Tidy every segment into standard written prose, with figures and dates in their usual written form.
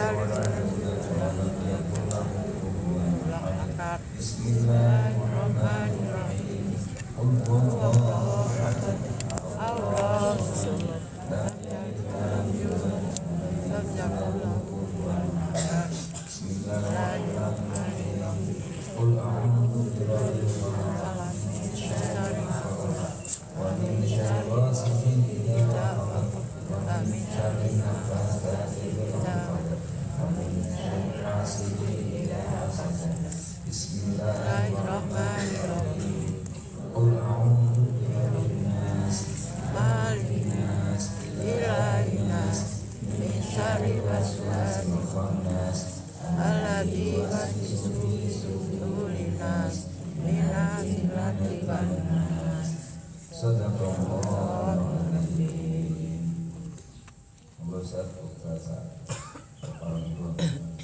Bismillahirrahmanirrahim. Allahu akbar. Allahu samad. Bismillahirrahmanirrahim. Qul a'udzu birabbil falaq min syarri ma khalaq wa min syarri ghasiqin idza waqab wa min syarri nafatsati fil 'uqad wa min syarri hasidin idza hasad. Bismillahirrahmanirrahim. Qul a'udzu birabbin nas malikin nas ilahin nas min syarri waswasil khannas alladzi yuwaswisu fi sudurin nas minal jinnati wan nas. Shadaqallahul azim. Nomor 1 bahasa kepala dua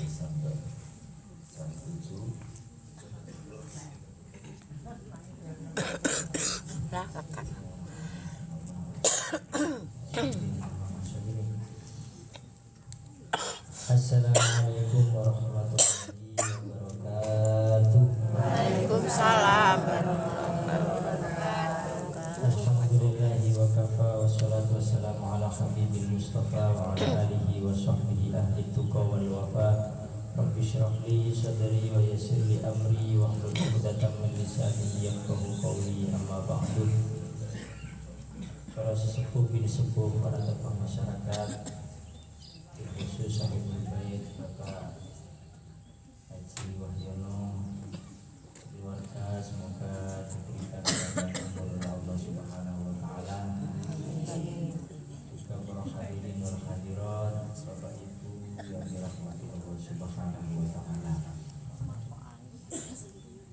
sampai jam 7. Assalamualaikum warahmatullahi wabarakatuh. Waalaikumsalam. Alhamdulillahi wa kafa wassalatu wassalamu ala habibil mustafa wa ala alihi wa sahbihi ahli tuqa wal wafa. Rabbi shrah li sadri wa yassir li amri wa hlul 'uqdatam min lisani yafqahu qawli, amma ba'du. Para sesepuh bin sepuh, para tokoh masyarakat, khusus Sahibul Bait Bapak Haji Wahyono, keluarga, semoga diberikan keberkahan oleh Allah Subhanahu wa taala. Juga para hadirin wal hadirat, Bapak Ibu yang dirahmati Allah Subhanahu wa taala.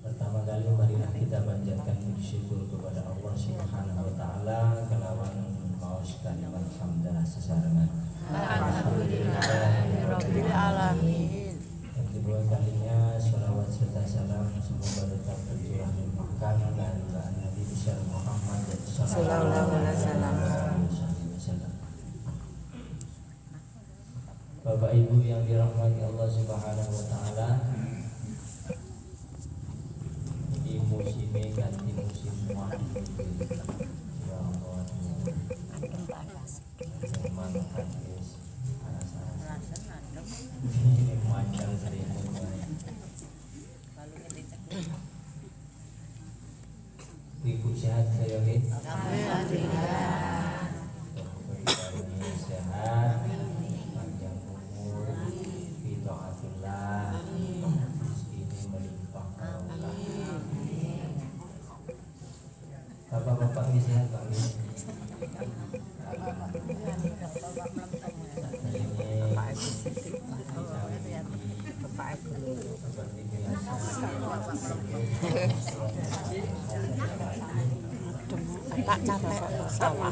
Pertama kali marilah kita panjatkan puji syukur kepada Allah Subhanahu wa taala kelawan maos kalimat hamdalah sesarengan. Alhamdulillahirabbil alamin. Yang kedua kalinya sholawat serta salam semoga tetap tercurah limpahkan kepada Nabi besar Muhammad Sallallahu alaihi wasallam. Bapak Ibu yang dirahmati Allah Subhanahu wa taala, di musim ganti musim muadil ya Allah, memang hadis ini macam selimut. Ibu sehat saya gitu. Alhamdulillah. Ini sehat, panjang umur, fi taatillah, ini melimpah barokah. Bapak-bapak ini sehat Pak? Tak capek sawah.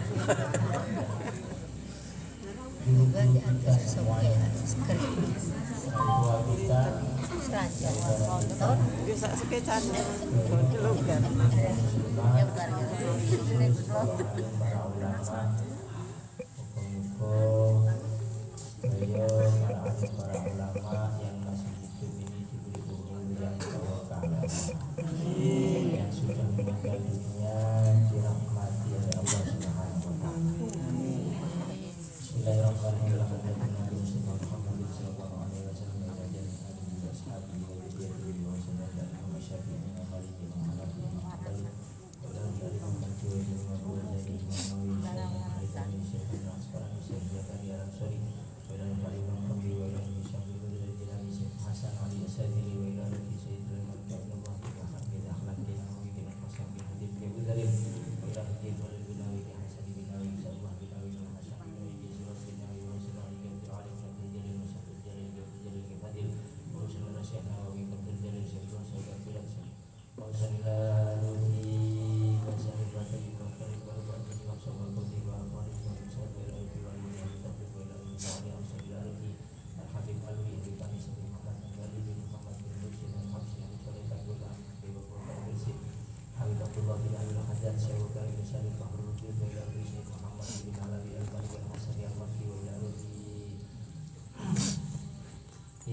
Guru-guru kita semuanya, orang tua kita, Bisa sekecan dulukan. para ulama, muka-muka beliau, para ulama yang masih hidup ini diberi umur yang barokah, yang sudah meninggal dunia dirahmati oleh Allah Subhanahu wa taala. Bismillahirrahmanirrahim.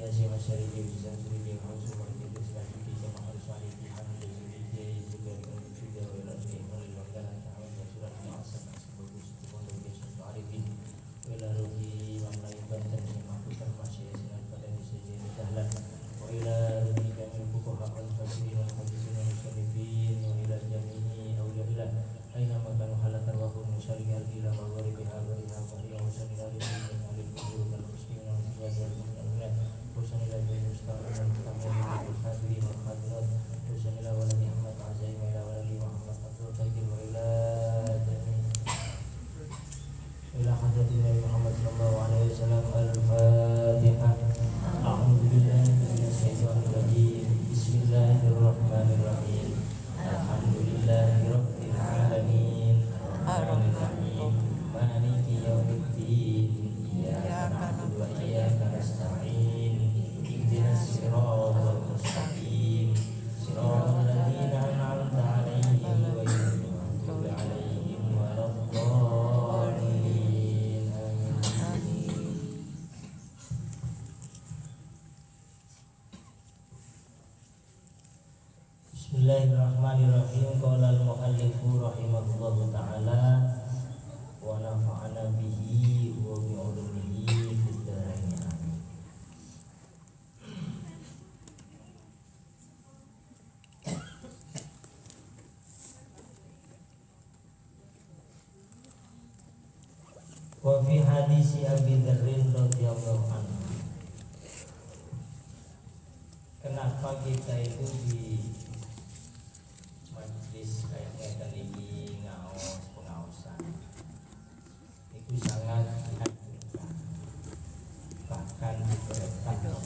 nasi masyari bisa suri dia harus seperti itu selagi kita harus hari Tuhan dan dia juga juga wilayah oleh langganan tahun dan surat maasam sebagus untuk besok hari ini wilayah rugi mamlai banten yang mampu termasuk sinar pada disediakan dahlan wilayah rugi kami buku hakon fasirin dan fasirin musalibin wilayah jami'i awliyaillah aina makan halatan wahum musyari al-ilah wa biha wa biha wa biha wa sanil al-ilah dan muslimin dan muslimat Wassalamualaikum warahmatullahi wabarakatuh. Wassalamualaikum warahmatullahi wabarakatuh. Bismillahirrahmanirrahim. Alhamdulillahirabbil alamin. Arrahmanirrahim. Maliki yaumiddin. Iyyaka na'budu wa iyyaka nasta'in. Ihdinas siratal mustaqim. Siratal ladzina an'amta 'alaihim ghairil maghdubi 'alaihim waladdallin. Amin. Bismillahirrahmanirrahim. Qala al-mu'allifu rahimahullahu ta'ala wa nafa'ana bihi wa bi 'ulumihi fid dharain. Amin. Wa fi hadisi Abi Dzarrin radhiyallahu anhu. Kenapa kita itu di majlis kayak ini ngaos pengaosan itu sangat dianjurkan, bahkan diperintahkan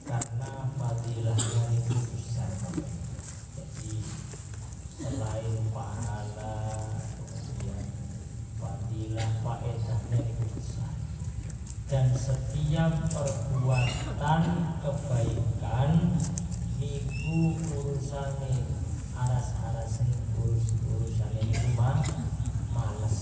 karena fadilahnya itu besar. Jadi selain pahala kemudian fadilah faedahnya itu besar, dan setiap perbuatan kebaikan niku urusane aras-arasen urusane niku males.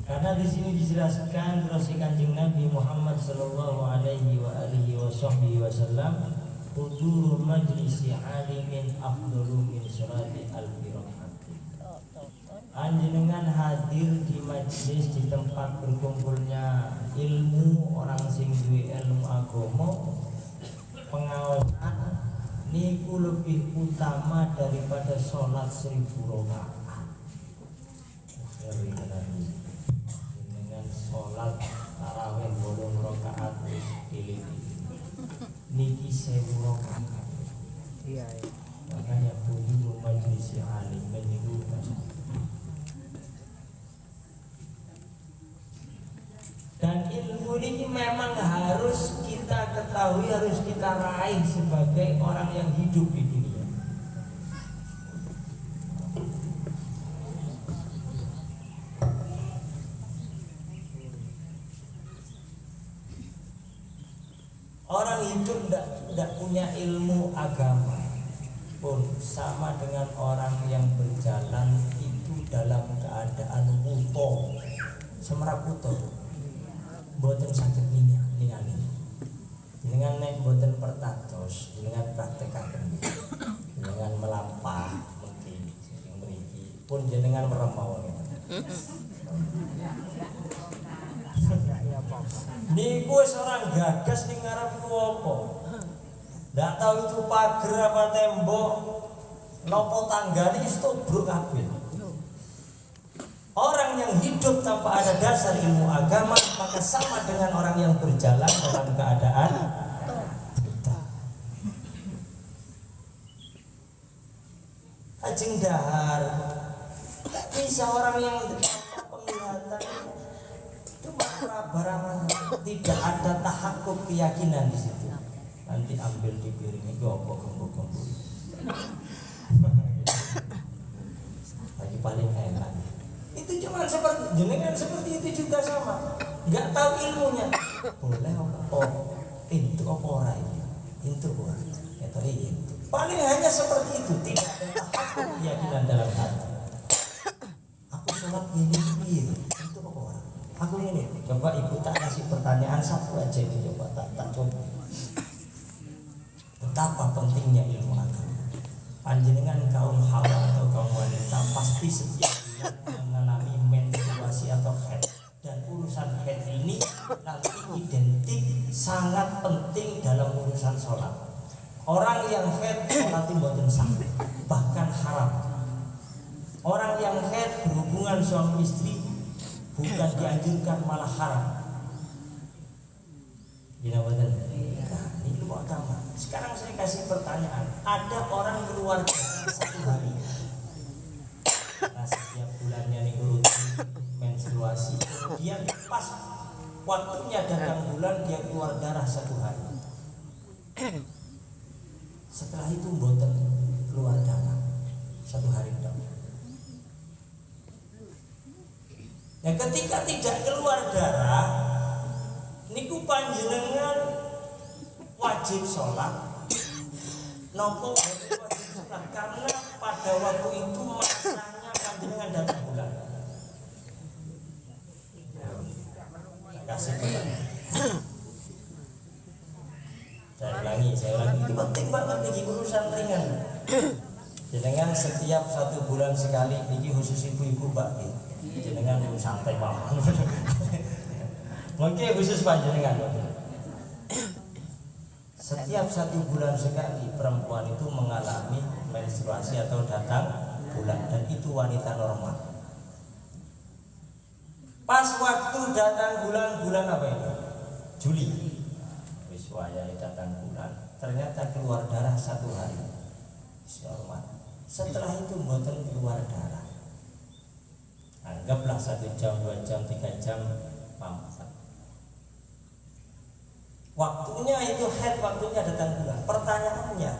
Karena di sini dijelaskan terus Kanjeng Nabi Muhammad sallallahu alaihi wa alihi wasallam, hudurul majlisi alimin afdalu min salati alfi rakaat. Anjenengan hadir di majlis, di tempat berkumpulnya ilmu, orang sing duwe ilmu agama, pengaosan niku lebih utama daripada sholat 1000 rakaat. Dengan sholat tarawih 8 rakaat wis pilih niki 1000 rakaat. Iya. Makanya kudu majlis alim niku. Dan ilmu ini memang harus kita ketahui, harus kita raih sebagai orang yang hidup di dunia. Orang hidup tidak punya ilmu agama pun sama dengan orang yang berjalan itu dalam keadaan buta, semerak buta. Boten sakit ningali dengan nek boten pertatos dengan praktekaken dengan melampah mungkin sing mriki pun jenengan meremawon niku seorang gagas ning ngarep ku apa ndak tahu itu pager apa tembok nopo tanggane wis tobruk kabeh. Orang yang hidup tanpa ada dasar ilmu agama maka sama dengan orang yang berjalan dalam keadaan buta. Ajeng dahar, tak bisa orang yang penglihatan cuma barang tidak ada tahakkuk keyakinan di situ. Nanti ambil di piring itu apa gembok-gembok. Lagi paling enak. Itu cuma seperti jenengan seperti itu juga sama, nggak tahu ilmunya. Boleh apa? Itu apa orang ini? Itu orang. Itu. Paling hanya seperti itu, tidak ada tahakkuk keyakinan dalam hati. Aku satu aja ini coba tak coba. Betapa pentingnya ilmu agama. Panjenengan kaum hawa atau kaum wanita pasti setiap bulan mengalami menstruasi atau haid, dan urusan haid ini nanti identik sangat penting dalam urusan sholat. Orang yang haid sholat mboten sah, bahkan haram. Orang yang haid berhubungan suami istri bukan dianjurkan, malah haram. Gila betul. Nah, ini ilmu agama. Sekarang saya kasih pertanyaan. Ada orang keluar satu hari. Nah, setiap bulannya nih rutin menstruasi. Kemudian pas waktunya datang bulan dia keluar darah satu hari. Setelah itu mboten keluar darah satu hari dong. Nah, ketika tidak keluar darah, niku panjenengan wajib sholat. Nopo wajib sholat karena pada waktu itu masanya panjenengan datang bulan. Kasih pertanyaan. Saya ulangi, ini penting banget nih urusan ringan. Jenengan setiap 1 bulan sekali, ini khusus ibu-ibu mbak, jenengan santai banget. Mungkin khusus panjenengan. Setiap 1 bulan sekali perempuan itu mengalami menstruasi atau datang bulan, dan itu wanita normal. Pas waktu datang bulan apa ini? Juli. Wiswaya datang bulan, ternyata keluar darah 1 hari. Normal. Setelah itu mboten keluar darah. Anggaplah 1 jam, 2 jam, 3 jam mampet. Waktunya itu haid, waktunya datang bulan. Pertanyaannya,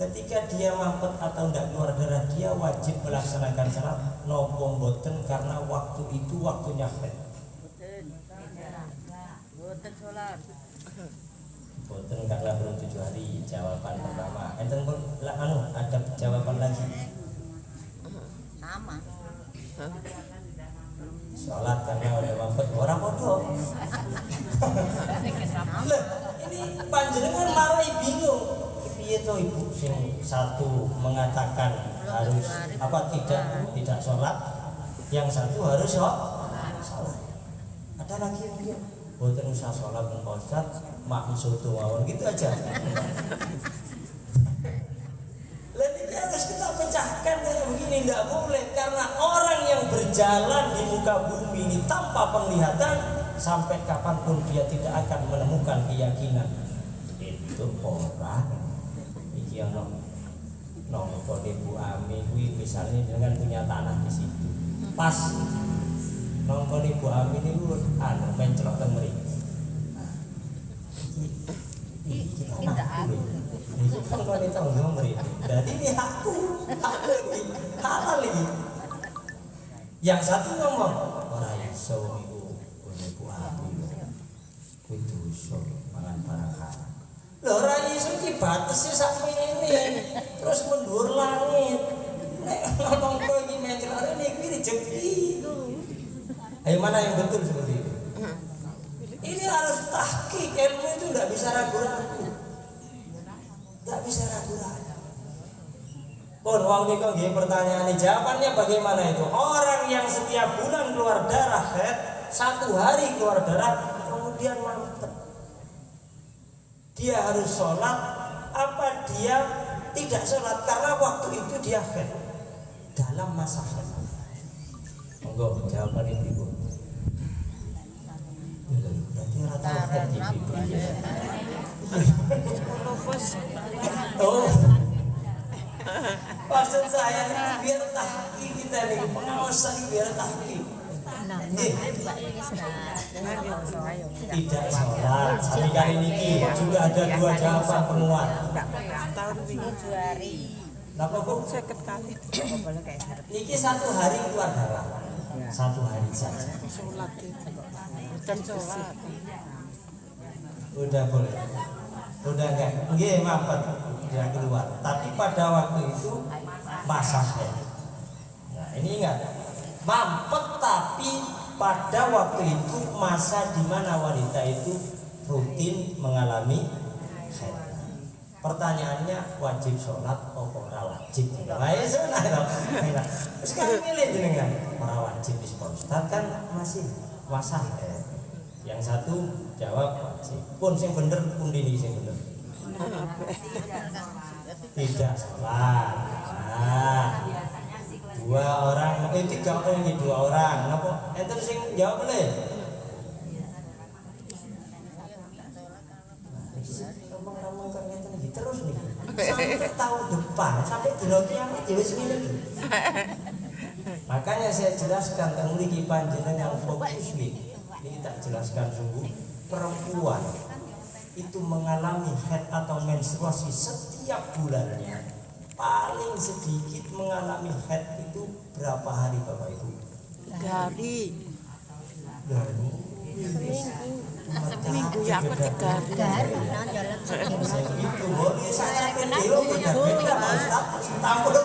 ketika dia mampet atau tidak keluar darah, dia wajib melaksanakan salat nopo mboten karena waktu itu waktunya haid. Mboten salat. Mboten karena belum 7 hari. Jawaban pertama. Enten ada jawaban lagi. Sama. Sholat karena udah mampet orang bodoh. Ini panjenengan malah bingung. Piye to ibu sing satu mengatakan harus tidak sholat, yang satu harus sholat. Ada lagi mungkin boten usah sholat pun Ustaz, mak soto mawon gitu aja. Ini harus kita pecahkan kayak begini, tidak boleh, karena orang yang berjalan di muka bumi ini tanpa penglihatan sampai kapanpun dia tidak akan menemukan keyakinan itu orang. Iki ono nongko Bu Ami kuwi misalnya dengan punya tanah di situ. Pas nongko Bu Ami niku mencelok teng mriki. Iki tanah aku. Iki kan kene tanggo mriki. Dadi ini aku iki halal iki. Yang satu ngomong ora iso niku Bu Ami. Kuwi dosa mangan barang haram. Lho ora iso iki batese sak meneh terus mendur langit. Nek ngomong kok iki mencelare niki rezeki. Ayo mana yang betul seperti itu? Ini harus tahqiq, ilmu itu tidak bisa ragu-ragu. Tidak bisa ragu-ragu. Pun wong niku nggih pertanyaan jawabannya bagaimana itu? Orang yang setiap bulan keluar darah, 1 hari keluar darah, kemudian mampet. Dia harus sholat, apa dia tidak sholat karena waktu itu dia haid dalam masa haid. Monggo jawaban ibu. Berarti rata-rata ibu. Oh, maksud saya ini biar tahqiq kita nih, pengawasan biar tahqiq. Tidak sholat. Hari kali ini juga ada 2 jawaban penguat. Kenapa kok? Niki 1 hari keluar darah. 1 hari saja. Udah boleh. Udah enggak? Nggih mampet dia keluar. Tapi pada waktu itu masa haid. Nah, ini ingat. Mampet tapi pada waktu itu masa di mana wanita itu rutin mengalami haid. Pertanyaannya wajib sholat apa ora wajib? Ayo sana. Sekarang milih jenengan. Ora wajib wis Ustaz kan masih wasah. Yang satu jawab wajib. Pun sing bener pundi niki sing bener? Tidak sholat. Nah, dua orang, dua orang. Napa enten sing jawab le? Ngomong kan ngeten iki terus nih. Sampai tahun depan, sampai dina kiamat ya wis ngene iki. Makanya saya jelaskan teng mriki panjenengan fokus nih. Ini tak jelaskan sungguh, perempuan itu mengalami haid atau menstruasi setiap bulannya. Paling sedikit mengalami haid itu berapa hari Bapak Ibu? 3 hari. Seminggu ya aku 3 hari. Itu boleh saya video beda-beda Pak Ustaz. Tampil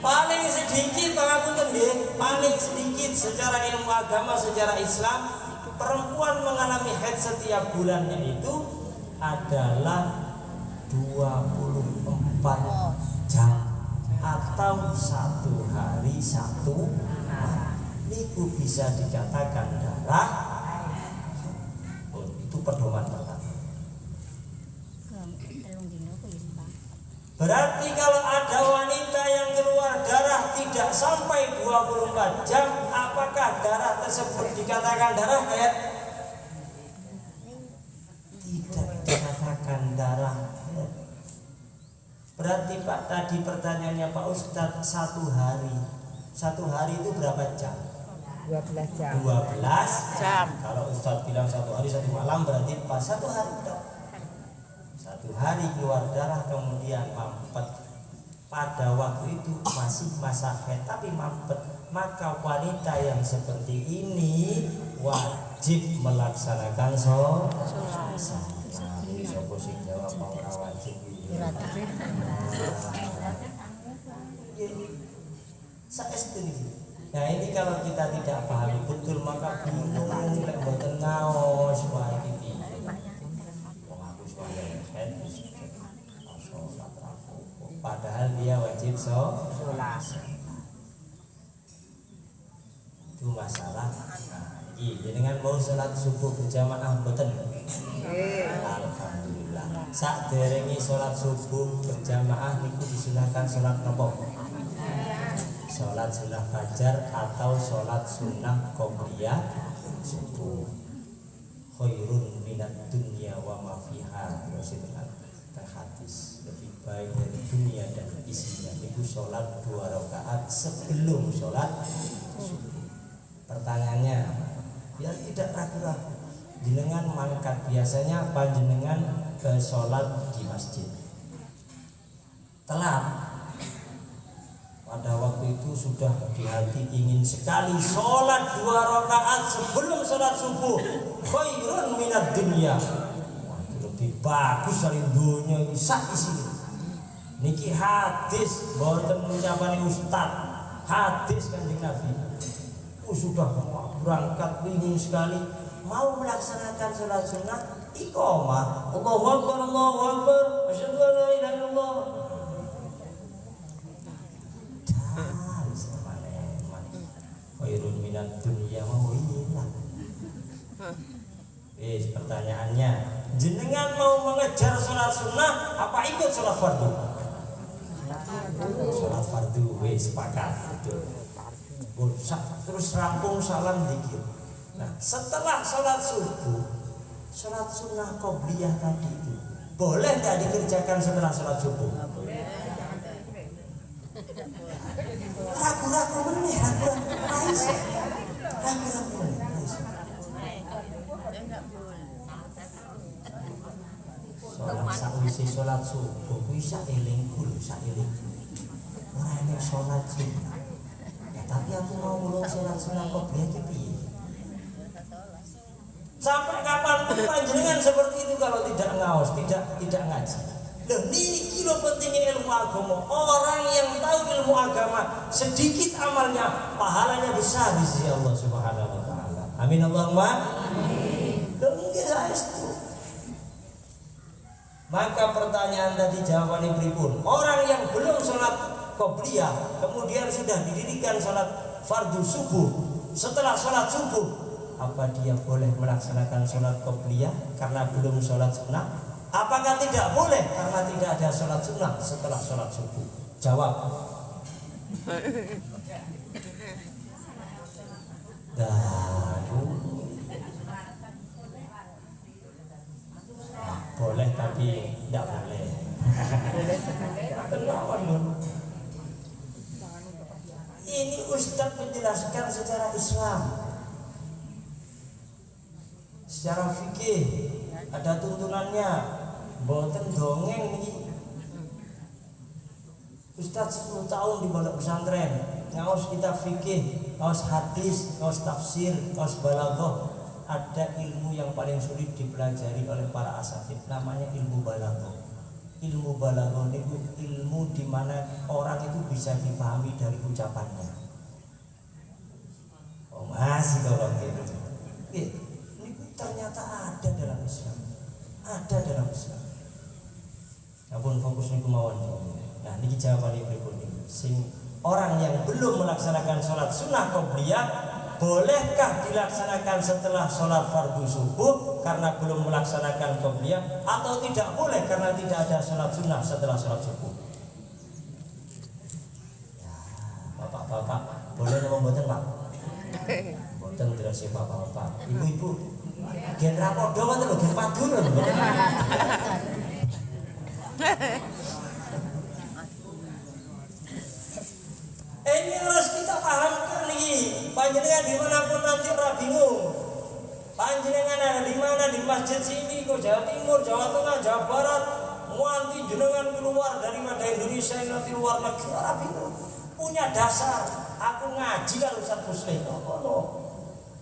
paling sedikit pangapunten nggih, paling sedikit secara ilmu agama, secara Islam, perempuan mengalami haid setiap bulannya itu adalah 24 jam atau 1 hari 1 malam. Niku bisa dikatakan darah. Itu pedoman pertama. Berarti kalau ada wanita yang keluar darah tidak sampai 24 jam, apakah darah tersebut dikatakan darah haid? Tidak dikatakan darah haid. Berarti Pak, tadi pertanyaannya Pak Ustadz, 1 hari itu berapa jam? 12 jam. 12 jam. Kalau Ustadz bilang 1 hari 1 malam berarti pas 1 hari. 1 hari keluar darah kemudian mampet. Pada waktu itu masih masa haid tapi mampet, maka wanita yang seperti ini wajib melaksanakan sholat. Ini sopo sing jawab ora wajib. Nah ini kalau kita tidak pahami betul maka bingung lek mboten ngaos wae iki. Padahal dia wajib sholat. Itu masalah. Iya, dengan mau sholat subuh berjamaah mboten. Alhamdulillah. Saderenge sholat subuh berjamaah niku disunahkan sholat nopo? Sholat sunnah fajar atau sholat sunnah qobliyah subuh. Khairun minad dunya wa ma fiha. Hadis lebih baik dari dunia dan isinya itu sholat 2 rakaat sebelum sholat subuh. Pertanyaannya biar tidak ragu-ragu, jenengan mangkat biasanya panjenengan ke sholat di masjid telat, pada waktu itu sudah di hati ingin sekali sholat 2 rakaat sebelum sholat subuh. Khairun minad dunya, lebih bagus dari dunia ini sak isi. Niki hadis boten ucapane ustaz, hadis Kanjeng Nabi. Sudah berangkat ingin sekali mau melaksanakan sholat sunnah iqamah. Allahu akbar, Allahu akbar, asyhadu an la ilaha illallah. Khairun minad dunya wa hilang. Pertanyaannya, jenengan mau mengejar sholat sunnah apa ikut sholat fardu? Sholat fardu, sepakat. Terus rampung salam zikir. Nah, setelah sholat subuh, sholat sunnah qobliyah tadi itu boleh nggak dikerjakan setelah sholat subuh? Ragu-ragu meneh, ragu-ragu meneh. Sakwise sholat subuh kuwi sak eling kulo sak eling. Ora enek sholat sunnah. Ya, tapi aku mau ngulung sholat sunnah qobliyah iki piye? Sampai kapan pun panjenengan seperti itu kalau tidak ngaos, tidak ngaji. Loh, niki lho pentingnya ilmu agama. Orang yang tahu ilmu agama, sedikit amalnya, pahalanya besar di sisi Allah Subhanahu wa taala. Amin Allahumma amin. Niki saestu. Maka pertanyaan tadi jawabannya pripun? Orang yang belum sholat qobliyah kemudian sudah didirikan sholat fardu subuh, setelah sholat subuh apa dia boleh melaksanakan sholat qobliyah karena belum sholat sunnah? Apakah tidak boleh karena tidak ada sholat sunnah setelah sholat subuh? Jawab. Boleh tapi tidak boleh. Ini Ustadz menjelaskan secara Islam, secara fikih ada tuntunannya. Boten dongeng nih. Ustadz 10 tahun di pondok pesantren, ngaos kitab fikih, ngaos hadis, ngaos tafsir, ngaos balaghah. Ada ilmu yang paling sulit dipelajari oleh para asatidz, namanya ilmu balaghah. Ilmu balaghah itu ilmu di mana orang itu bisa dipahami dari ucapannya. Oh masih kalau gitu. Ini ternyata ada dalam Islam. Ada dalam Islam. Apun fokus niku mawon. Nah, niki jawabannya berikut ini. Orang yang belum melaksanakan sholat sunnah qobliyah, bolehkah dilaksanakan setelah sholat fardu subuh karena belum melaksanakan qobliyah, atau tidak boleh karena tidak ada sholat sunnah setelah sholat subuh? Ya, bapak-bapak, boleh ngomong boten pak? Boten terus ya bapak-bapak. Ibu-ibu, gen rapodo kan lho, gen padu lho. Ini harus kita pahamkan nih. Panjenengan dimanapun nanti ora bingung. Panjenengan ada di mana, di masjid sini, kok Jawa Timur, Jawa Tengah, Jawa Barat, nanti jenengan keluar daripada Indonesia nanti luar negeri, ora bingung. Punya dasar. Aku ngaji kalau Ustaz Muslim. Oh.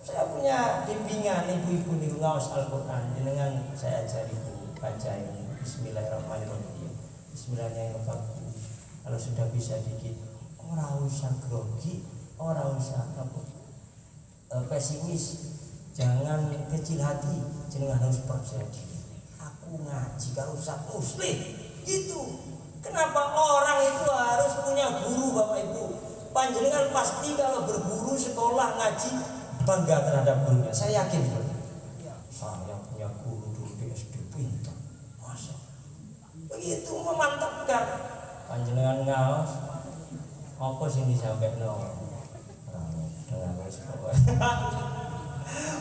Saya punya bimbingan ibu-ibu nih ngaos Al-Qur'an. Jenengan saya ajari Bu baca ini. Bismillahirrahmanirrahim. Bismillahirrahmanirrahim. Kalau sudah bisa dikit, ora usah grogi, ora usah pesimis, jangan kecil hati, jenengan harus percaya diri. Aku ngaji kalau Ustaz Muslim gitu. Kenapa orang itu harus punya guru Bapak Ibu? Panjenengan pasti kalau berguru sekolah ngaji bangga terhadap gurunya. Saya yakin seperti itu. Saya punya guru dulu di SD pintar, masa begitu memantapkan. Panjenengan ngaos apa sih disampaikan dengan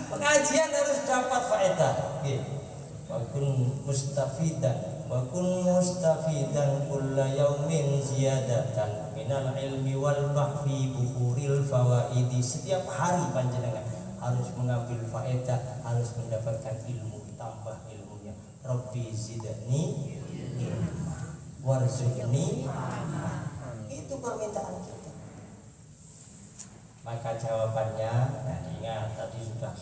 pengajian harus dapat faedah. Wakun mustafidan kulla yaumin ziyadatan minal ilmi wal bahfi buhuril fawaidi. Setiap hari panjenengan harus mengambil faedah, harus mendapatkan ilmu, tambah ilmunya. Rabbi zidni ilma warzuqni. Itu permintaan kita. Maka jawabannya, nah ingat tadi sudah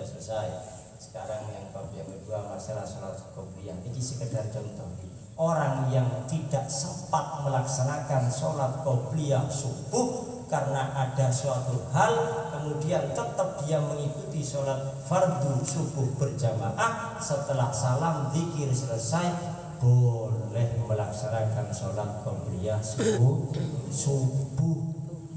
selesai. Sekarang yang bab yang kedua masalah sholat qobliyah. Ini sekedar contoh. Orang yang tidak sempat melaksanakan sholat qobliyah subuh karena ada suatu hal, kemudian tetap dia mengikuti sholat fardu subuh berjamaah. Setelah salam zikir selesai, boleh melaksanakan sholat qobliyah subuh.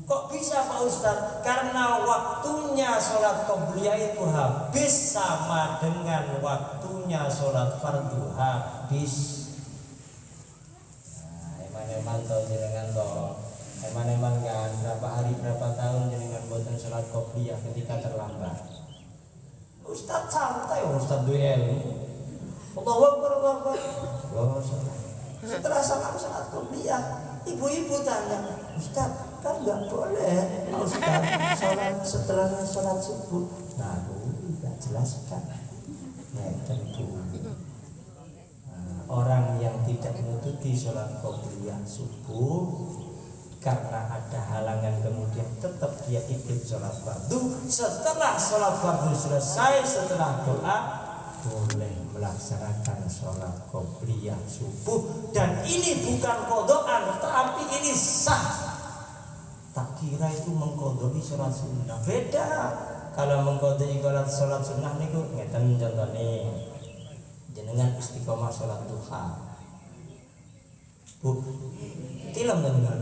Kok bisa Pak Ustadz? Karena waktunya sholat qobliyah itu habis sama dengan waktunya sholat fardu habis. Nah, eman-eman toh jenengan toh, eman-eman kan berapa hari berapa tahun jenengan boten sholat qobliyah ketika terlambat. Ustadz santai, Ustadz duel. Allahu Akbar, Allahu Akbar. Setelah salam sholat qobliyah, ibu-ibu tanya, Ustadz kan nggak boleh Ustadz sholat setelah sholat subuh. Nah, kita jelaskan. Ya, tentu orang yang tidak menutupi sholat qobliyah subuh karena ada halangan kemudian tetap dia ikut sholat fardu. Setelah sholat fardu selesai, setelah doa boleh melaksanakan sholat qobliyah subuh. Dan ini bukan qodaan, tapi ini sah. Tak kira itu mengkodoi sholat sunnah. Beda. kalau mengkodoi sholat sunnah niku ngeten contohnya jenengan istiqomah sholat duha. Bu, tilam jenengan.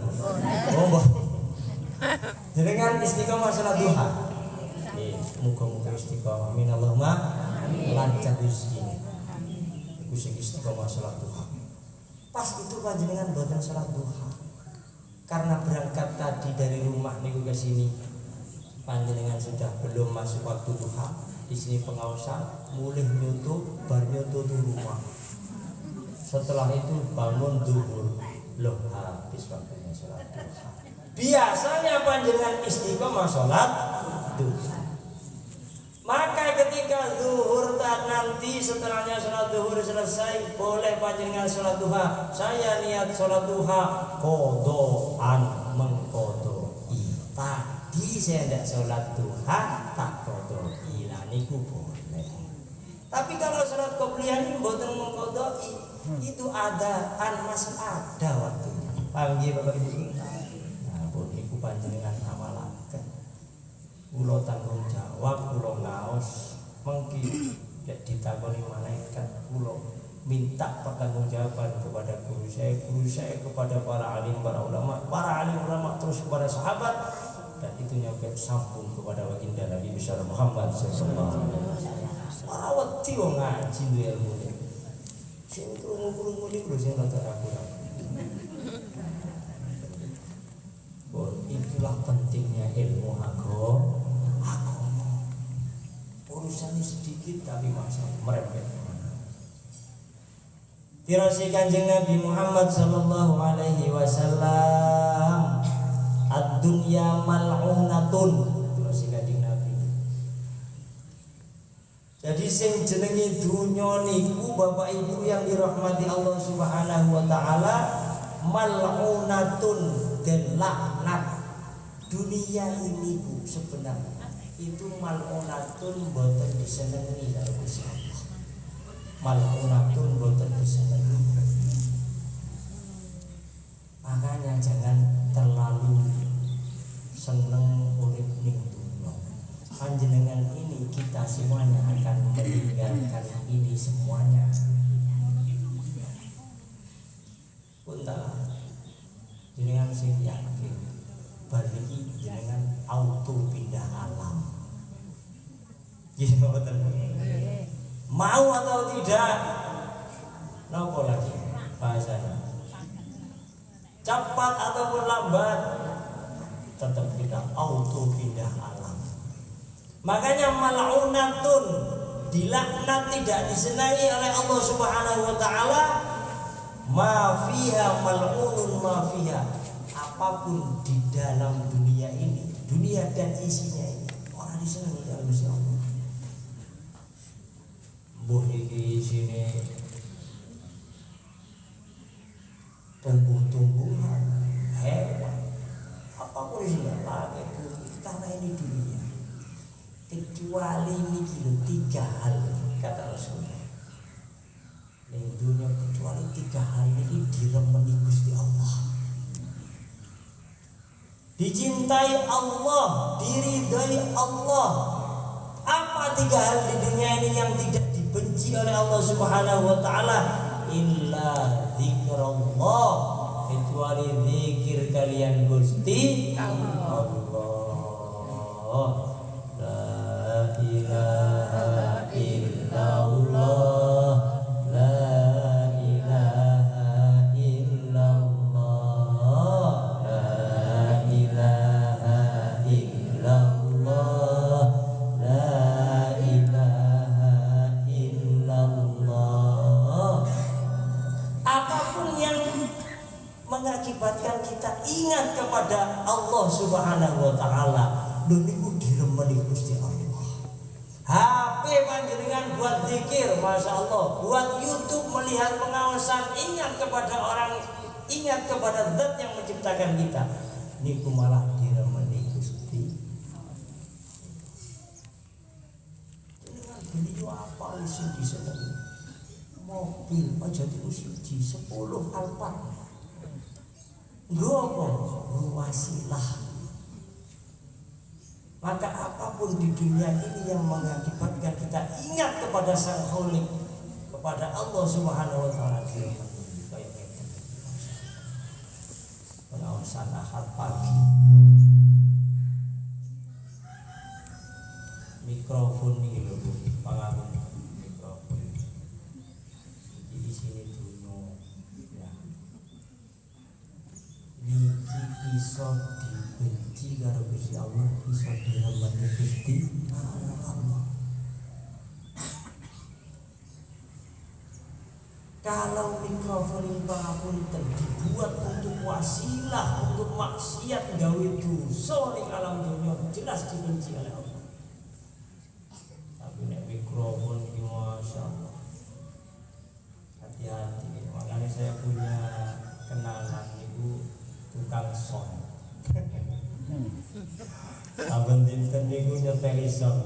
Oh, jenengan istiqomah sholat duha. Muga-muga istiqomah minallahumma lancar rezeki. Iku sing istiqomah sholat duha. Pas itu panjenengan boten sholat duha. Karena berangkat tadi dari rumah niku ke sini, panjenengan sudah belum masuk waktu duha. Di sini pengawasan mulih nyutu, bar nyutu di rumah. Setelah itu bangun zuhur, loh habis waktunya sholat duha. Biasanya panjenengan istiqomah sholat duha. Maka ketika zuhur nanti setelahnya sholat zuhur selesai, boleh panjenengan sholat duha. Saya niat sholat duha kodoan mengkodoi. Tadi saya tidak sholat duha tak kodoi, nah niku boleh. Tapi kalau sholat qobliyah ini mboten mengkodoi, itu adaan masih ada waktunya. Paham nggih Bapak Ibu? Nah, pun niku panjenengan amalaken. Kulo tanggung jawab, kulo ngaos, mengki ditakoni malaikat, kulo minta pertanggungjawaban kepada guru saya kepada para alim, para ulama terus kepada sahabat, dan itu nyampe sambung kepada baginda Nabi besar Muhammad sallallahu alaihi wasallam. Ora wedi wong ngaji duwe ilmu. Sing krungu-krungu niku lho sing rada ragu-ragu. Itulah pentingnya ilmu agama. Urusannya sedikit tapi masalah merepet. Tirasi Kanjeng Nabi Muhammad sallallahu alaihi wasallam, ad-dunya mal'unatun. Tirasi Kanjeng Nabi. Jadi sing jenenge dunya niku Bapak Ibu yang dirahmati Allah Subhanahu wa taala, mal'unatun, dan laknat. Dunia ini Bu sebenarnya itu mal'unatun boten disenengi karo Gusti Allah. Mal'unatun boten disenengi. Makanya jangan terlalu seneng urip ning dunya. Panjenengan ini kita semuanya akan meninggalkan ini semuanya. Punten jenengan sing yakin bagi dengan auto pindah alam. Gitu betul. Mau atau tidak? Nopo lagi bahasanya? Cepat ataupun lambat, tetap kita auto pindah alam. Makanya mal'unatun, dilaknat, tidak disenangi oleh Allah Subhanahu wa taala. Ma fiha mal'unun ma fiha. Apapun di dalam dunia ini, dunia dan isinya ini, orang disenangi oleh Gusti Allah. Mbuh iki sini tumbuh-tumbuhan, hewan, apapun isinya, langit, bumi, tanah ini dunia. Kecuali ini tiga hal, kata Rasulullah. Di dunia kecuali tiga hal ini diremeni Gusti Allah. Dicintai Allah, diridhai Allah. Apa tiga hal di dunia ini yang tidak dibenci oleh Allah Subhanahu wa taala? Illa zikrullah, kecuali zikir kalian Gusti Allah. La ilaha illallah, la ilaha illallah, la ilaha illallah, la ilaha illallah. Apapun yang mengakibatkan kita ingat kepada Allah Subhanahu wa taala, niku diremeni Gusti Allah. HP panjenengan buat zikir, Masya Allah. Buat YouTube melihat pengawasan, ingat kepada orang, ingat kepada zat yang menciptakan kita. Niku malah diremeni Gusti. Dengan beliau apa isi di sana? Mobil aja diuji 10 Alphard. Nggo apa? Wasilah. Maka apapun di dunia ini yang mengakibatkan kita ingat kepada Sang Khalik, kepada Allah Subhanahu wa taala, pengawasan Ahad pagi. Mikrofon ini lho, pangapunten mikrofon. Di sini dulu ya. Niki iso dibenci karo Gusti Allah, iso diremeni Gusti Allah. Kalau mikrofon ini pangapunten dibuat untuk wasilah, untuk maksiat gawe dosa ning alam dunia, jelas dibenci oleh Allah. Tapi nek mikrofon iki masyaallah, hati-hati. Makanya saya punya kenalan itu tukang son. Saben dinten niku nyeteli son.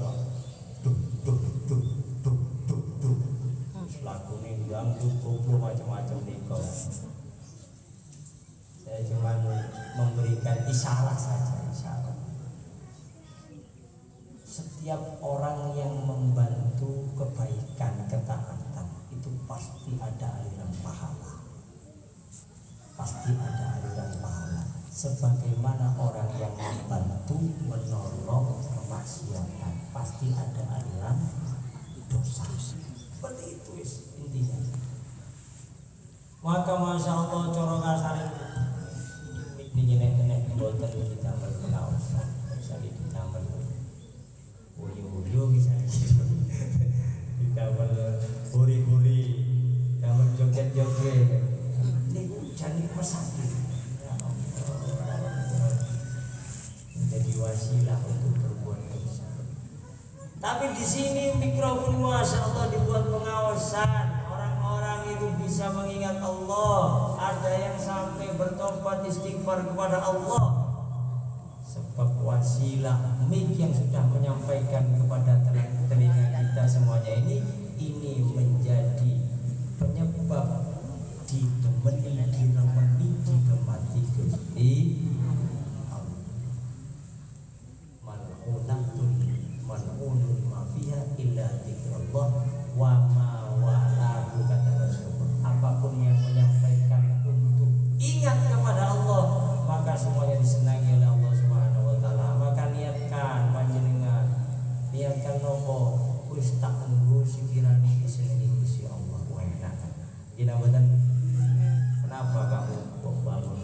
Duh duh duh duh duh duh. Lakune dangdut koplo macam-macam niku. Saya cuma memberikan isyarat saja, isyarat. Setiap orang yang membantu kebaikan, ketaatan itu pasti ada aliran pahala. Pasti ada aliran pahala. Sebagaimana orang yang membantu menolong kemaksiatan, pasti ada aliran dosa. Seperti itu intinya. Maka masya Allah coro kasare ini nek boten kita berpengawasan, bisa ditambah uyu bisa ditambah huri-huri, ditambah joget-joget. Niku jane pesakit. Menjadi wasilah untuk berbuat dosa. Tapi di sini mikrofon masya Allah dibuat pengawasan. Orang-orang itu bisa mengingat Allah. Ada yang sampai bertobat istighfar kepada Allah. Sebab wasilah mic yang sudah menyampaikan kepada telinga kita semuanya ini menjadi penyebab didemeni, diremeni, digemati Gusti mal'unun ma fiha illa dzikrullah wa ma walahu, kata Rasulullah. Apapun yang menyampaikan untuk ingat kepada Allah, maka semuanya disenangi oleh Allah Subhanahu wa taala. Maka niatkan panjenengan, niatkan nopo wis tak tunggu sekiranya disenangi Gusti Allah. Wah enak. Gina boten? Kenapa kamu bangun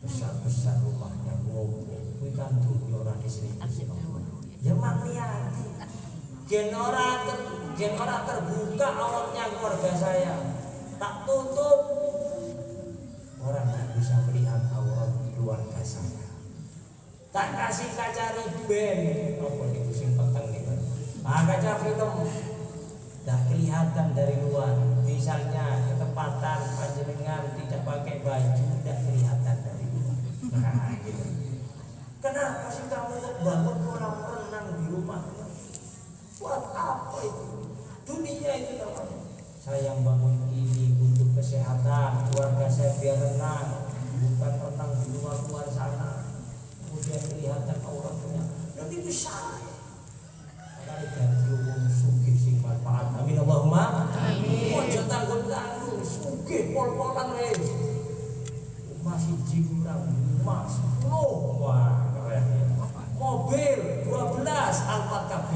besar-besar rumahnya ngopo? Kuwi kan dunya ora disini Gusti Allah. Ya maksiati. Gen ora terbuka auratnya keluarga saya. Tak tutup. Orang tak bisa melihat aurat keluarga saya. Tak kasih kaca riben. Apa niku sing peteng niku? Kaca film. Tak kelihatan dari luar. Misalnya ketepatan panjenengan tidak pakai baju, tidak kelihatan dari luar. Nah, gitu. Kenapa sih kamu bangun kolam renang di rumah? Buat apa itu? Dunia itu namanya. Saya bangun ini untuk kesehatan keluarga saya biar renang, bukan renang di luar sana. Kemudian kelihatan auratnya. Nanti bisa. Kali ganti wong sugih sing manfaat. Amin Allahumma. Amin. Ojo tanggung-tanggung, sugih pol-polan wis. Masih jurang, mas, wah keren ya. Mobil 12 Alphard KB.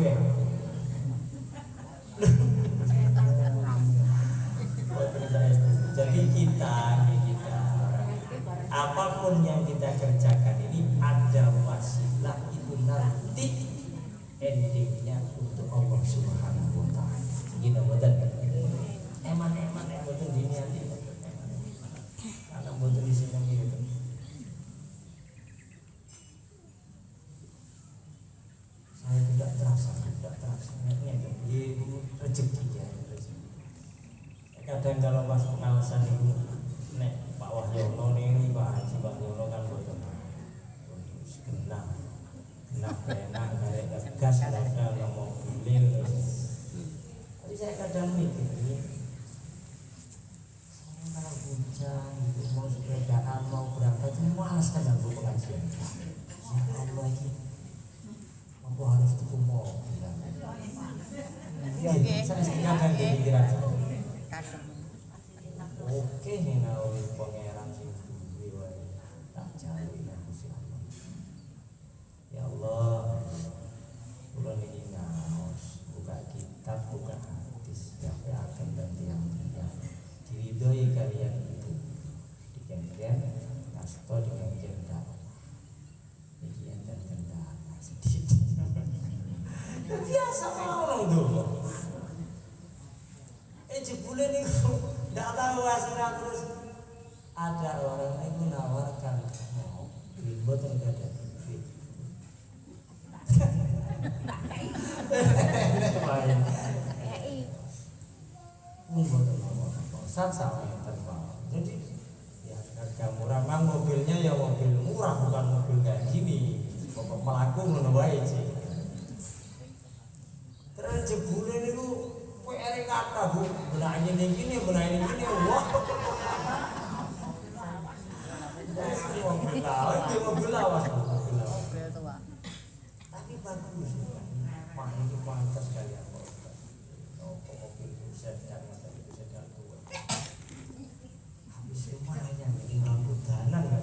Jadi kita apapun yang kita kerjakan ini ada wasilah itu nanti endingnya untuk Allah Subhanahu wa taala. Gini boten. Eman boten diniati. Karena boten disenengi gitu. Saya tidak terasa. Ini rezeki ya, rezeki. Kadang kalau pas pengawasan itu nek Pak Wahyono ini Pak Haji Wahyono kan boten genah enak karek gas ada mobil. Tapi saya kadang mikir ini saya kalau hujan gitu, mau sepedaan mau berangkat itu malas kan aku pengajian. Ya Allah ini Aku harus tuku mobil. Ya, Saya akan pikiran. kadang. Oke menawi pangeran sing duwe wae tak jawi aku Gusti Allah. Ya Allah, kula niki ngaos buka kitab, buka hadis, sampai akan dan tiang-tiang diridhoi kalian itu dikenken kasto dikenken dakwah. Iki enten kendala sedikit. Biasa orang tuh. Jebule niku ndak tahu hasilnya terus ada orang itu menawarkan mau mboten gadah duit. Mboten apa-apa. Sat-sat terbang. Jadi ya harga murah, mang mobilnya ya mobil murah bukan mobil kayak gini. Pokok melaku ngono wae sih. Terus jebule niku PR kata Bu, benahin ini gini, benahin ini gini, wah. Mobil lawas, mobil lawas. Tapi bagus, Pak ini pantas sekali apa? Mobil sedan atau sedan tua. Habis semuanya ini rambut danan kan?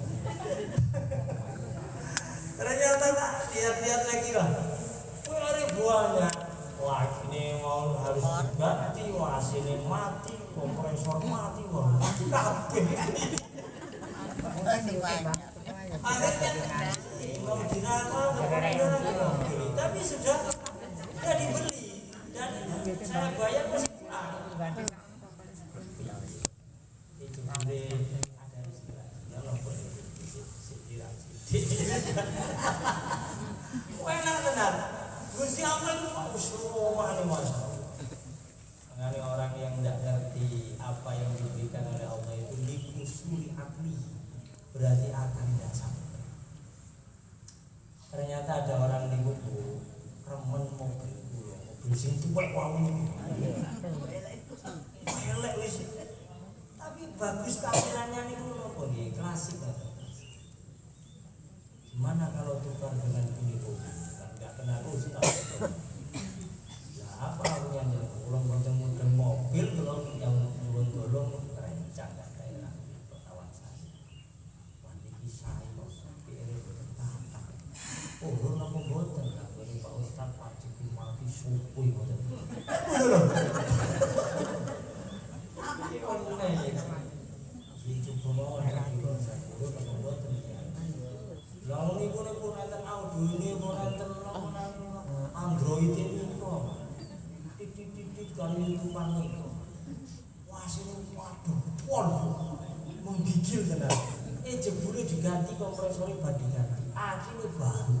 Ternyata tak lihat-lihat lagi lah, PR banyak. Wah ini mau harus diganti, wah sini mati, kompresor mati, wah mati kabeh. Akhirnya mau dirawat, tapi sudah dibeli dan saya bayar masih kurang. Itu ada istilahnya loh, enak benar. Gusti Allah itu semua nih mas. Mengenai orang yang tidak ngerti apa yang diberikan oleh Allah itu likusuli akli, berarti akan tidak sampai. Ternyata ada orang di buku remen mobil sing tuwek wae ini. Elek wis. Tapi bagus tampilannya niku nopo nggih, klasik. Gimana kalau tukar dengan ini mobil? Enggak kenal ustaz. Ya apa punya ulang boten mobil kalau yang bolong-bolong rencang gak daerah kawan saya. Waniki saya sampai ini bertata. Oh, napa boten lah beri Pak Ustaz wajib mati supui boten. Itu pemawon itu saya boten. Lalu ini pun enten audio ini pun enten Android ini kok titik kali itu panik. Wah sini waduh pol menggigil tenan. Jebule diganti kompresornya bandingan. Akhirnya baru.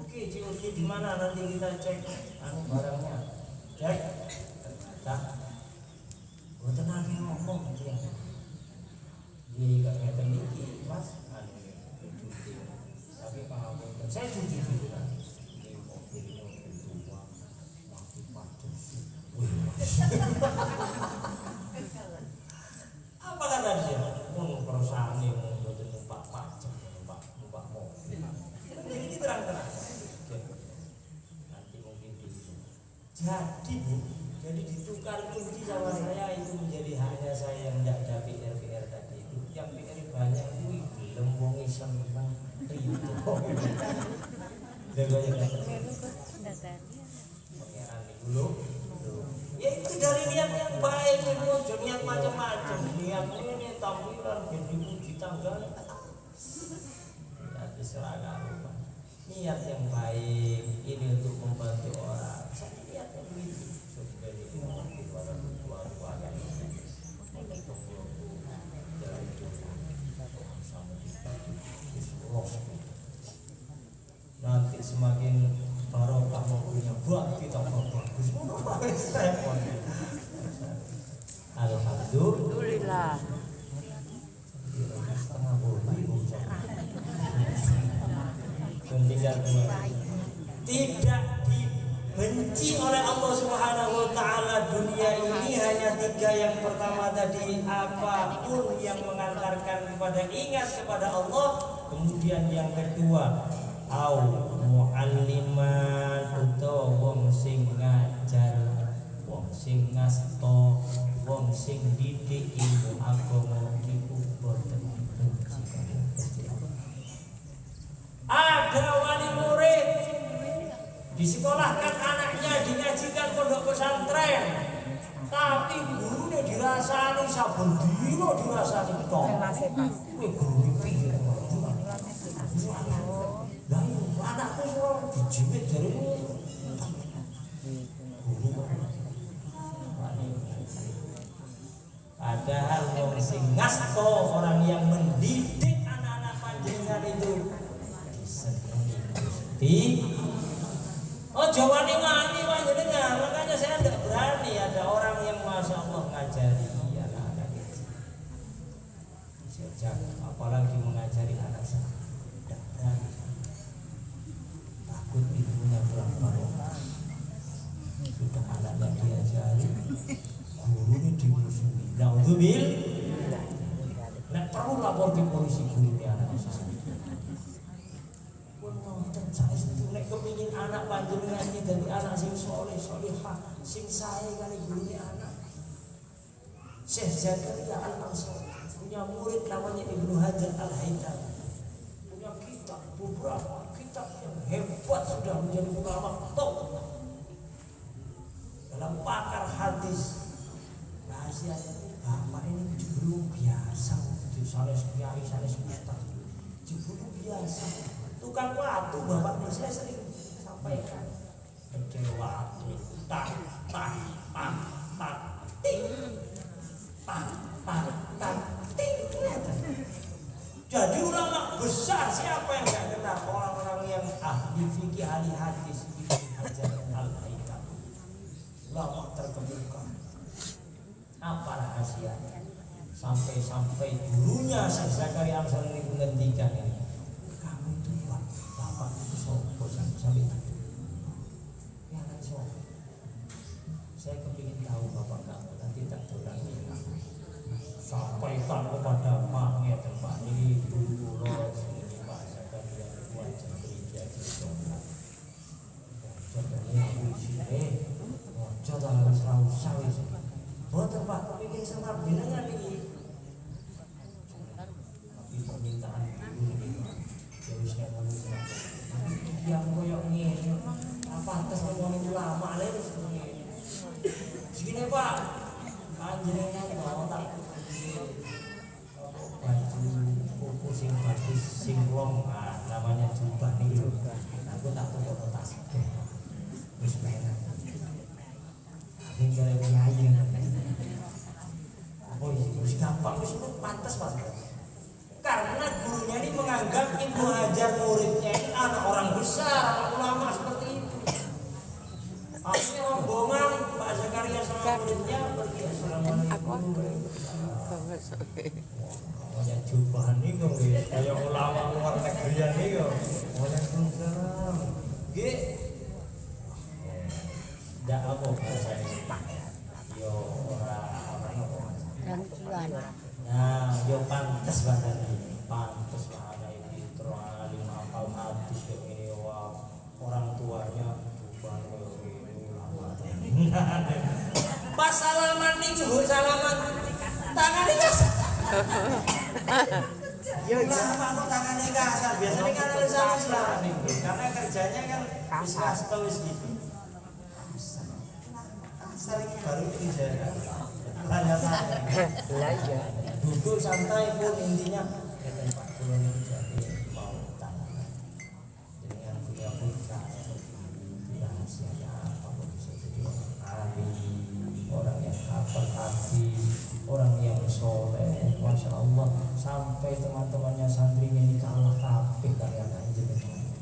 Oke, COD di mana nanti kita cek barangnya. Cek. Nah. Boten lagi ngomong dia. Iya, gak ngeten iki, Mas. Tapi paham, saya jujur kan. Ini mobil tua, mati pajak sih. Apa kata dia? Perusahaan ini mau numpak pajak, numpak mobil. Ini terang-terang. Nanti mungkin gitu. Jadi Bu, jadi ditukar kunci sama saya itu menjadi haknya saya yang tidak ada PR tadi. Yang PR banyak kuwi gelem wong seneng rito. Lha yang pangeran niku lho. Ya itu dari niat yang baik itu aja niat macam-macam. Niat ini tampilan ben dipuji tanggal. Ya diserahkan rumah. Niat yang baik ini untuk membantu orang. Saya niat yang begitu. Sebenarnya itu mungkin pada dua-dua kan. Nanti semakin barokah mobilnya buat kita bagus. Alhamdulillah. Setengah ribu tidak dibenci dibenci oleh Allah Subhanahu wa taala dunia ini hanya 3. Yang pertama tadi apapun yang mengantarkan kepada ingat kepada Allah, kemudian yang kedua au mualliman utawa wong sing ngajar, wong sing ngasto, wong sing didik ilmu agama iku boten dibenci. Ada wali murid disekolahkan anaknya, dingajikan pondok pesantren, tapi gurunya dirasani saben dino dirasani tok. Kuwi guru piye? Lah anakku suruh dijimit dari guru. Padahal wong sing ngasto, orang yang mendidik anak-anak panjenengan itu disenengi Gusti. Oh jawane ngani panjenengan, makanya saya tidak berani ada orang yang masya Allah ngajari anak-anak itu. Sejak apalagi mengajari anak saya, tidak berani. Takut ibunya pulang barokah. Sudah anaknya diajari, gurunya dimusuhi. Naudzubil, nek perlu lapor ke polisi gurunya anak saya. Saya itu nek kepingin anak panjenengan iki dadi anak sing saleh, salihah, sing sae kali gurune anak. Syekh Zakaria Al-Ansari punya murid namanya Ibnu Hajar Al-Haytami. Punya kitab, beberapa kitab yang hebat, sudah menjadi ulama top dalam pakar hadis. Rahasianya bapak ini belum biasa, sanes kiai, sanes ustaz, belum biasa. Tukang waktu bapaknya saya sering sampaikan kecewa, tak ting, ting. Jadi ulama besar siapa yang nggak kenal orang-orang yang ahli fikih, ahli hadis, Ibnu Hajar Al-Haytami, ulama terkemuka. Apa rahasianya? Sampai dulunya Syekh Zakaria Al-Ansari ini menghentikan ini. Sampai itu ya kan saya kepingin tahu bapak kamu nanti tak turun sampaikan kepada maknya tempat ini dulu ini Pak Zakaria wajib gereja contohnya aku sini contoh harus rausah buat tempat kepingin sama binanya ini tapi permintaan dulu ini harusnya yang koyok ngene apa atas ngomongin ulama lha segini Pak panjenengan kok tak baju kuku sing bagus sing long namanya jubah niku aku tak tuku tas wis penak sing kare kiai oh wis gampang wis pantes Pak. Karena gurunya ini menganggap Ibnu Hajar muridnya ini anak orang besar, anak ulama seperti itu. Akhirnya rombongan Pak Zakaria sama muridnya pergi assalamualaikum. Banyak jubah nih kok, kayak ulama luar negeri nih kok. Waalaikumsalam. Gih, tidak apa bahasanya. Yo orang apa? Nah, yo pantes banget ini, pantes lah ada pinter, alim, hafal hadis kayak gini, wah orang tuanya bukan kayak gini lama. Pas salaman nih cuy, salaman tangannya kasar. Yo lama kok tangannya kasar, biasanya kan harus salaman nih, karena kerjanya kan wis kasto wis gitu. Sering baru ini saya tanya-tanya. Belajar. Duduk santai pun intinya Pak Kulon ini jadi mau tanya dengan punya putra rahasianya apa kok bisa jadi orang alim, orang yang hafal hadis, orang yang soleh, masya Allah sampai teman-temannya santrinya ini kalah kabeh kalian anjir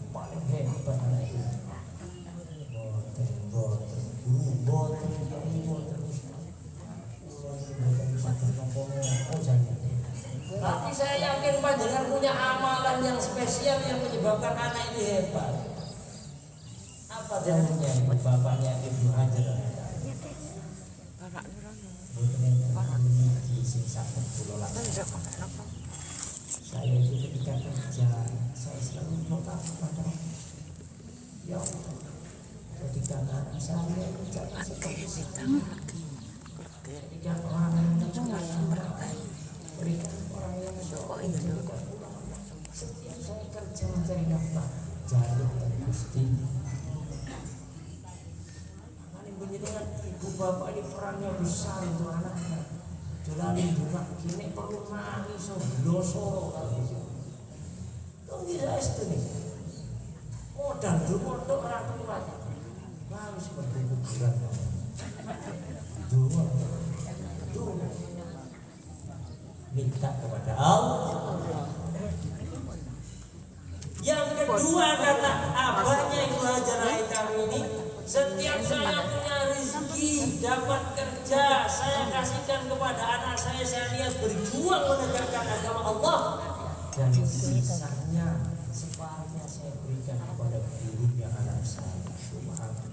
paling hebat anak itu boten tapi saya yakin panjenengan punya amalan yang spesial yang menyebabkan anak ini hebat. Apa Siapa dahulunya ibu bapaknya Ibnu Hajar al-Haytami? Memiliki sing saged kula laksanakan. Saya itu ketika kerja, saya selalu berdoa kepada Allah. Ya Allah, jadikan anak saya jangan seperti saya. Jadikan orang yang berbaik, berikan orang yang berbaik. Setiap saya kerja mencari nafkah, jalur Gusti. Ini menjadikan ibu bapak ini perannya besar untuk anaknya. Jalanin juga kini perlu nangis so bloso kalau gitu. Dong bisa itu nih. Modal dulu orang kuat. Nangis berkuburan. Dua. Minta kepada Allah. Yang kedua kata abahnya Ibu Hajar al-Haytami ini, setiap saya punya rezeki dapat kerja, saya kasihkan kepada anak saya lihat berjuang menegakkan agama Allah, dan sisanya separuhnya saya berikan kepada gurunya anak saya. Subhanallah.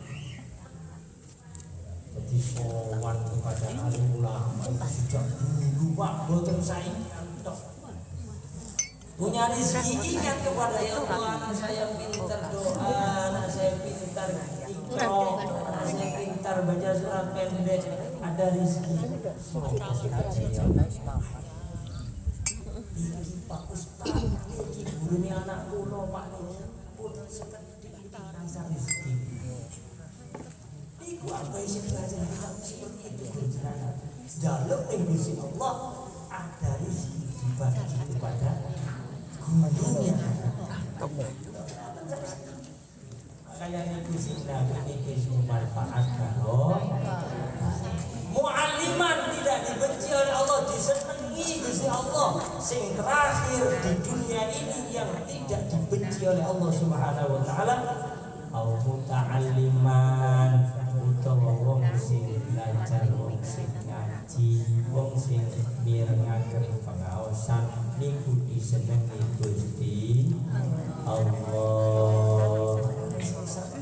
Jadi sowan kepada alim ulama sejak dulu Pak, boten saiki punya rezeki ingat kepada ya Allah, anak saya pintar doa, anak saya pintar ikro, anak saya pintar baca surat pendek, ada rezeki. Iki Pak Ustaz, iki gurune anak kula Pak pun sekedhik rasa rezeki. Iku apa sih belajar seperti itu berjalan. Jaluk ning Gusti Allah ada rezeki dibagi kepada gurunya. Kayaknya Gusti Allah ini memanfaatkan mu'alliman tidak dibenci oleh Allah, disenangi Gusti Allah. Sing terakhir di dunia ini yang tidak dibenci oleh Allah Subhanahu wa taala, au muta'alliman, utawa wong sing belajar, wong sing ngaji, wong sing mirengaken pengaosan niku disenengi Gusti Allah.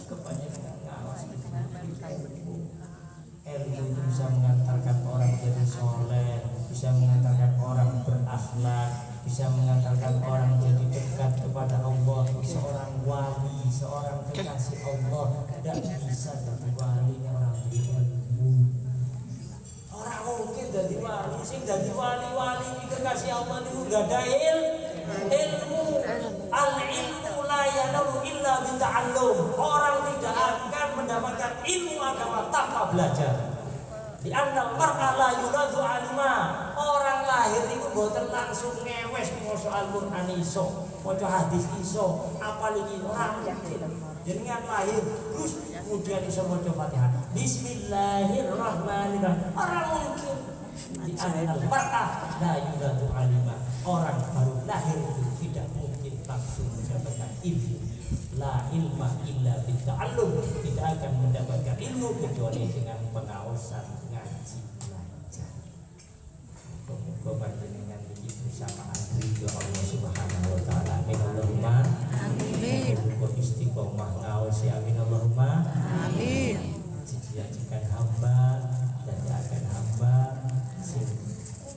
Kebanyakan ngaos ilmu itu bisa mengantarkan orang jadi soleh, bisa mengantarkan orang berakhlak, bisa mengantarkan orang jadi dekat kepada Allah. Seorang wali, seorang kekasih Allah tidak bisa jadi wali orang berilmu. Orang mungkin jadi wali, sing jadi wali-wali ini kekasih Allah itu gak ada ilmu. Al-ilmu la yanalu illa bita'allum. Orang tidak akan mendapatkan ilmu agama tanpa belajar. Di anna mar'a la yuladu alima. Orang lahir itu boten langsung ngewes maca Al-Qur'an iso, maca hadis iso, apalagi orang jenengan lahir terus kemudian iso maca Fatihah. Bismillahirrahmanirrahim. Orang mungkin di anna mar'a la yuladu alima. Orang baru lahir itu tidak mungkin langsung mendapatkan ilmu. La ilma illa bitta'allum. Tidak akan mendapatkan ilmu kecuali dengan pengawasan, ngaji, belajar. Moga-moga panjenengan iki bersamaan ridho Allah Subhanahu wa taala. Amin Allahumma amin. Moga istiqomah ngaos ya amin Allahumma amin. Dijadikan hamba dan akan hamba sing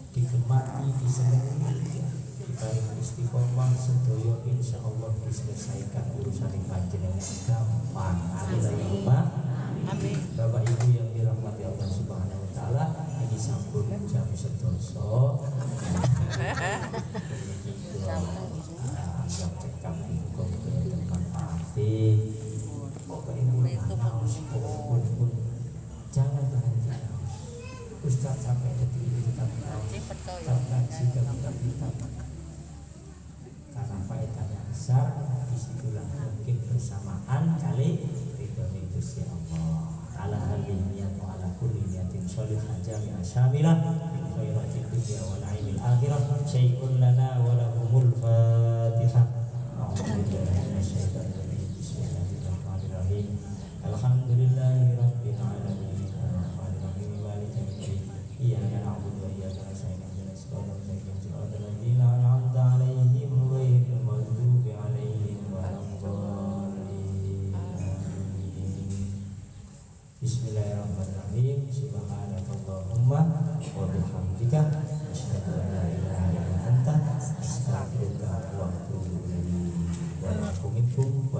digemari, disenangi, diberi istiqomah sedoyo insyaallah diselesaikan urusan panjenengan gampang. Amin Allahumma amin. Bapak Ibu yang dirahmati Allah Subhanahu wa taala, ini sampun jam 12. Anggap cekap hukum tempat pasti. Pokoknya pun jangan berhenti. Ustaz sampai detik ini tetap ngaji tetap karena faedahnya besar. Disitulah mungkin bersamaan kali ridho Gusti Allah. Ala haliyat wa ala kulli niyatin sholihah jami'ah syamilah min khairatil dunya wa na'imil akhirah. Syai'un lana wa lahumul Fatihah. A'udzubillahi minasyaitonir rajim. Bismillahirrahmanirrahim. Alhamdulillahi rabbil alamin. Arrahmanirrahim. Maliki yaumiddin. Iyyaka na'budu wa iyyaka nasta'in. Ihdinas siratal mustaqim. An'amta 'alaihim ghairil maghdubi 'alaihim waladdallin.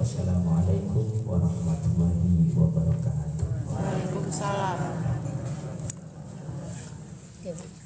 Wassalamualaikum warahmatullahi wabarakatuh. Waalaikumsalam. Oke.